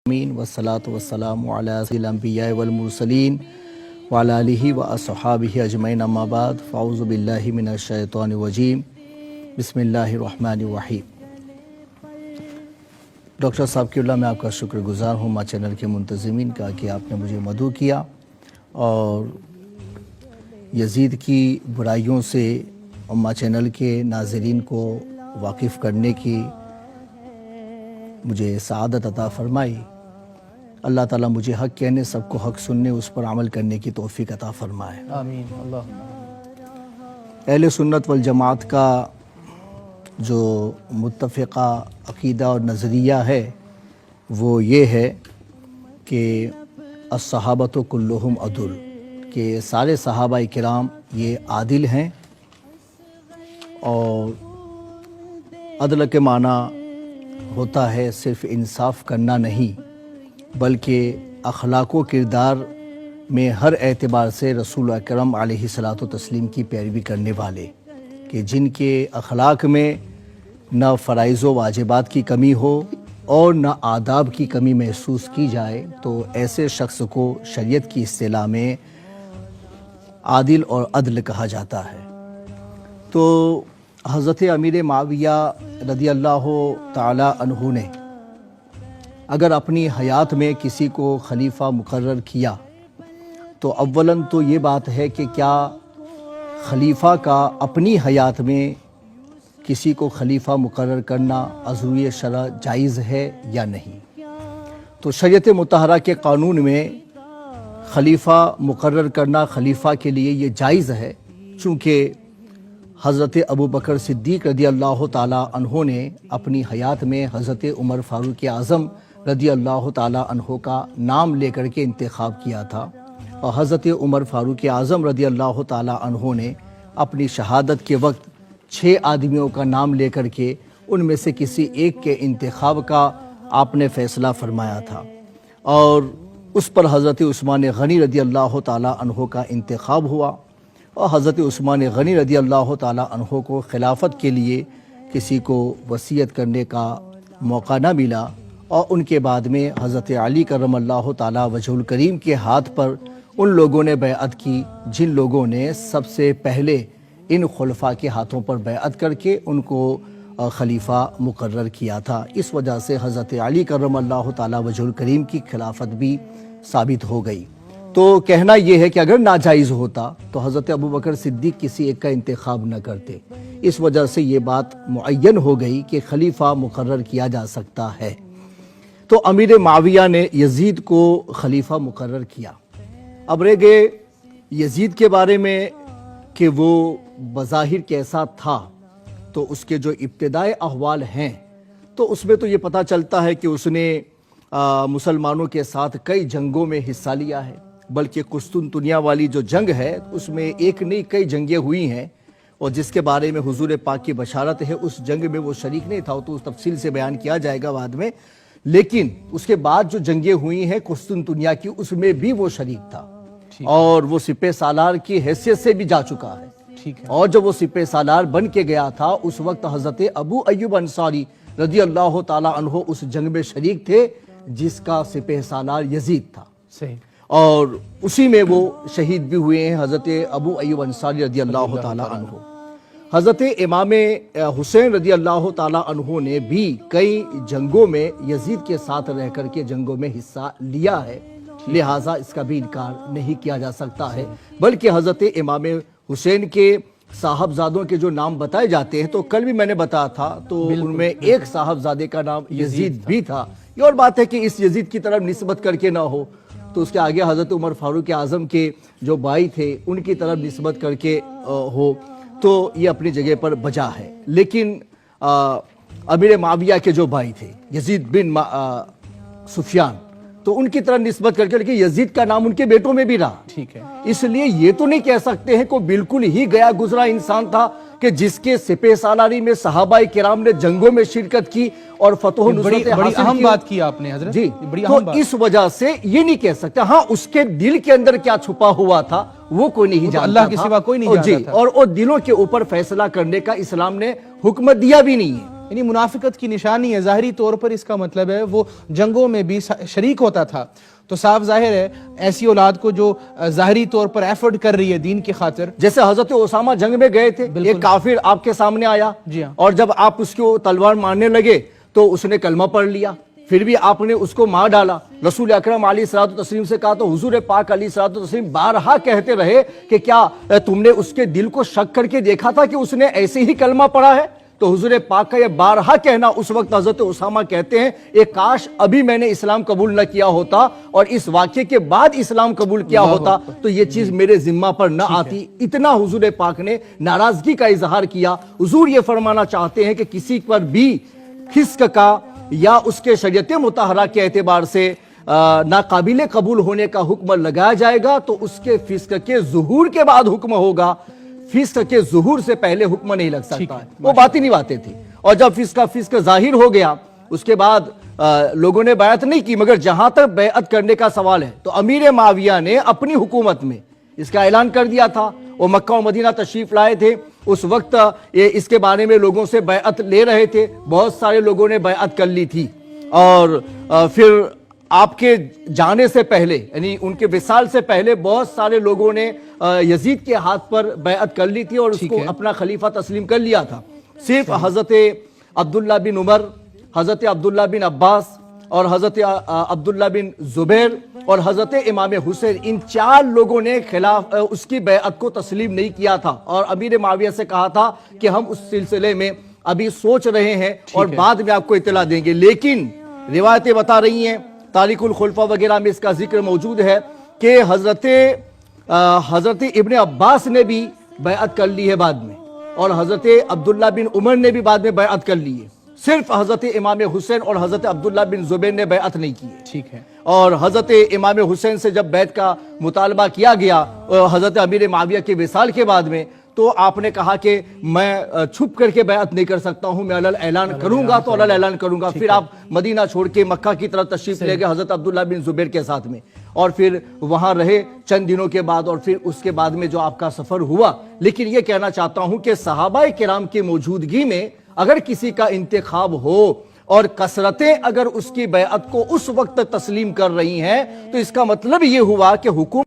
آمین والصلاة والسلام علی سید الانبیاء والمرسلین وعلی آلہ واصحابہ اجمعین اما بعد فاعوذ باللہ من الشیطان الرجیم بسم اللہ الرحمن الرحیم۔ ڈاکٹر صاحب کی اللہ میں آپ کا شکر گزار ہوں ماں چینل کے منتظمین کا کہ آپ نے مجھے مدعو کیا اور یزید کی برائیوں سے ماں چینل کے ناظرین کو واقف کرنے کی مجھے سعادت عطا فرمائی۔ اللہ تعالیٰ مجھے حق کہنے، سب کو حق سننے، اس پر عمل کرنے کی توفیق عطا فرمائے۔ آمین اللہ۔ اہل سنت والجماعت کا جو متفقہ عقیدہ اور نظریہ ہے وہ یہ ہے کہ الصحابۃ کلہم عدل، کہ سارے صحابہ کرام یہ عادل ہیں، اور عدل کے معنی ہوتا ہے صرف انصاف کرنا نہیں بلکہ اخلاق و کردار میں ہر اعتبار سے رسول اکرم علیہ الصلاۃ والتسلیم کی پیروی کرنے والے، کہ جن کے اخلاق میں نہ فرائض و واجبات کی کمی ہو اور نہ آداب کی کمی محسوس کی جائے، تو ایسے شخص کو شریعت کی اصطلاح میں عادل اور عدل کہا جاتا ہے۔ تو حضرت امیر معاویہ رضی اللہ تعالی عنہ نے اگر اپنی حیات میں کسی کو خلیفہ مقرر کیا تو اولاً تو یہ بات ہے کہ کیا خلیفہ کا اپنی حیات میں کسی کو خلیفہ مقرر کرنا عضوی شرع جائز ہے یا نہیں۔ تو شریعت مطہرہ کے قانون میں خلیفہ مقرر کرنا خلیفہ کے لیے یہ جائز ہے، چونکہ حضرت ابو بکر صدیق رضی اللہ تعالی عنہ نے اپنی حیات میں حضرت عمر فاروق اعظم رضی اللہ تعالی عنہ کا نام لے کر کے انتخاب کیا تھا، اور حضرت عمر فاروق اعظم رضی اللہ تعالی عنہ نے اپنی شہادت کے وقت 6 آدمیوں کا نام لے کر کے ان میں سے کسی ایک کے انتخاب کا آپ نے فیصلہ فرمایا تھا، اور اس پر حضرت عثمان غنی رضی اللہ تعالی عنہ کا انتخاب ہوا، اور حضرت عثمان غنی رضی اللہ تعالی عنہ کو خلافت کے لیے کسی کو وصیت کرنے کا موقع نہ ملا، اور ان کے بعد میں حضرت علی کرم اللہ تعالی وجہ الکریم کے ہاتھ پر ان لوگوں نے بیعت کی جن لوگوں نے سب سے پہلے ان خلفاء کے ہاتھوں پر بیعت کر کے ان کو خلیفہ مقرر کیا تھا۔ اس وجہ سے حضرت علی کرم اللہ تعالی وجہ الکریم کی خلافت بھی ثابت ہو گئی۔ تو کہنا یہ ہے کہ اگر ناجائز ہوتا تو حضرت ابو بکر صدیق کسی ایک کا انتخاب نہ کرتے، اس وجہ سے یہ بات معین ہو گئی کہ خلیفہ مقرر کیا جا سکتا ہے۔ تو امیر معاویہ نے یزید کو خلیفہ مقرر کیا۔ اب رہ گئے یزید کے بارے میں کہ وہ بظاہر کیسا تھا، تو اس کے جو ابتدائی احوال ہیں تو اس میں تو یہ پتہ چلتا ہے کہ اس نے مسلمانوں کے ساتھ کئی جنگوں میں حصہ لیا ہے، بلکہ قسطنطنیہ والی جو جنگ ہے اس میں ایک نہیں کئی جنگیں ہوئی ہیں، اور جس کے بارے میں حضور پاک کی بشارت ہے اس جنگ میں وہ شریک نہیں تھا، تو اس تفصیل سے بیان کیا جائے گا بعد میں، لیکن اس کے بعد جو جنگیں ہوئی ہیں قسطنطنیہ کی اس میں بھی وہ شریک تھا، اور وہ سپہ سالار کی حیثیت سے بھی جا چکا ہے، اور جب وہ سپہ سالار بن کے گیا تھا اس وقت حضرت ابو ایوب انصاری رضی اللہ تعالی عنہ اس جنگ میں شریک تھے جس کا سپہ سالار یزید تھا، اور اسی میں وہ شہید بھی ہوئے ہیں حضرت ابو ایوب انصاری رضی اللہ تعالی عنہ۔ حضرت امام حسین رضی اللہ تعالی عنہ نے بھی کئی جنگوں میں یزید کے ساتھ رہ کر کے جنگوں میں حصہ لیا ہے، لہٰذا اس کا بھی انکار نہیں کیا جا سکتا ہے، بلکہ حضرت امام حسین کے صاحبزادوں کے جو نام بتائے جاتے ہیں تو کل بھی میں نے بتایا تھا، تو ان میں ایک صاحبزادے کا نام یزید بھی تھا۔ یہ اور بات ہے کہ اس یزید کی طرف نسبت کر کے نہ ہو، تو اس کے آگے حضرت عمر فاروق اعظم کے جو بھائی تھے ان کی طرف نسبت کر کے ہو، تو یہ اپنی جگہ پر بجا ہے۔ لیکن امیر معاویہ کے جو بھائی تھے یزید بن سفیان، تو ان کی طرف نسبت کر کے، لیکن یزید کا نام ان کے بیٹوں میں بھی رہا، ٹھیک ہے، اس لیے یہ تو نہیں کہہ سکتے ہیں کہ بالکل ہی گیا گزرا انسان تھا کہ جس کے سپہ سالاری میں صحابہ کرام نے جنگوں میں شرکت کی اور فتح و نصرت حاصل کی۔ بڑی اہم بات کی آپ نے حضرت، جی، تو اس وجہ سے یہ نہیں کہہ سکتے۔ ہاں اس کے دل کے اندر کیا چھپا ہوا تھا وہ کوئی نہیں جانتا، اللہ کے سوا کوئی نہیں جانتا تھا، اور دلوں کے اوپر فیصلہ کرنے کا اسلام نے حکم دیا بھی نہیں ہے۔ یعنی منافقت کی نشانی ہے، ظاہری طور پر اس کا مطلب ہے وہ جنگوں میں بھی شریک ہوتا تھا، تو صاف ظاہر ہے ایسی اولاد کو جو ظاہری طور پر ایفرٹ کر رہی ہے دین کی خاطر. جیسے حضرت اسامہ جنگ میں گئے تھے، ایک کافر آپ کے سامنے آیا اور جب آپ اس کو تلوار مارنے لگے تو اس نے کلمہ پڑھ لیا، پھر بھی آپ نے اس کو مار ڈالا. رسول اکرم علیہ الصلوۃ والتسلیم سے کہا تو حضور پاک علیہ الصلوۃ والتسلیم بارہا کہتے رہے کہ کیا تم نے اس کے دل کو شک کر کے دیکھا تھا کہ اس نے ایسے ہی کلمہ پڑھا ہے؟ تو حضور پاک کا یہ بارہا کہنا اس وقت حضرت اسامہ کہتے ہیں ایک کاش ابھی میں نے اسلام قبول نہ کیا ہوتا اور اس واقعے کے بعد اسلام قبول کیا ہوتا تو یہ چیز میرے ذمہ پر نہ آتی. اتنا حضور پاک نے ناراضگی کا اظہار کیا. حضور یہ فرمانا چاہتے ہیں کہ کسی پر بھی فسق کا یا اس کے شریعت مطہرہ کے اعتبار سے ناقابل قبول ہونے کا حکم لگایا جائے گا تو اس کے فسق کے ظہور کے بعد حکم ہوگا. فسق کے ظہور سے پہلے حکم نہیں لگ سکتا ہے. وہ باطنی باتیں تھی. اور جب فسق ظاہر ہو گیا اس کے بعد لوگوں نے بیعت نہیں کی. مگر جہاں تک بیعت کرنے کا سوال ہے تو امیر معاویہ نے اپنی حکومت میں اس کا اعلان کر دیا تھا. وہ مکہ و مدینہ تشریف لائے تھے، اس وقت اس کے بارے میں لوگوں سے بیعت لے رہے تھے. بہت سارے لوگوں نے بیعت کر لی تھی اور پھر آپ کے جانے سے پہلے یعنی ان کے وصال سے پہلے بہت سارے لوگوں نے یزید کے ہاتھ پر بیعت کر لی تھی اور اس کو اپنا خلیفہ تسلیم کر لیا تھا. صرف حضرت عبداللہ بن عمر، حضرت عبداللہ بن عباس اور حضرت عبداللہ بن زبیر اور حضرت امام حسین، ان 4 لوگوں نے خلاف اس کی بیعت کو تسلیم نہیں کیا تھا اور امیر معاویہ سے کہا تھا کہ ہم اس سلسلے میں ابھی سوچ رہے ہیں اور بعد میں آپ کو اطلاع دیں گے. لیکن روایتیں بتا رہی ہیں، تاریخ الخلفاء وغیرہ میں اس کا ذکر موجود ہے کہ حضرت ابن عباس نے بھی بیعت کر لی ہے بعد میں اور حضرت عبداللہ بن عمر نے بھی بعد میں بیعت کر لی ہے. صرف حضرت امام حسین اور حضرت عبداللہ بن زبیر نے بیعت نہیں کی ہے. ٹھیک ہے. اور حضرت امام حسین سے جب بیعت کا مطالبہ کیا گیا حضرت امیر معاویہ کے وصال کے بعد میں تو آپ نے کہا کہ میں چھپ کر کے بیعت نہیں کر سکتا ہوں، میں علل اعلان کروں گا تو علل اعلان کروں گا. پھر آپ مدینہ چھوڑ کے مکہ کی طرف تشریف لے گئے حضرت عبداللہ بن زبیر کے ساتھ میں اور پھر وہاں رہے چند دنوں کے بعد اور پھر اس کے بعد میں جو آپ کا سفر ہوا. لیکن یہ کہنا چاہتا ہوں کہ صحابہ کرام کی موجودگی میں اگر کسی کا انتخاب ہو اور کثرتیں اگر اس کی بیعت کو اس وقت تسلیم کر رہی ہیں تو اس کا مطلب یہ ہوا کہ حکومت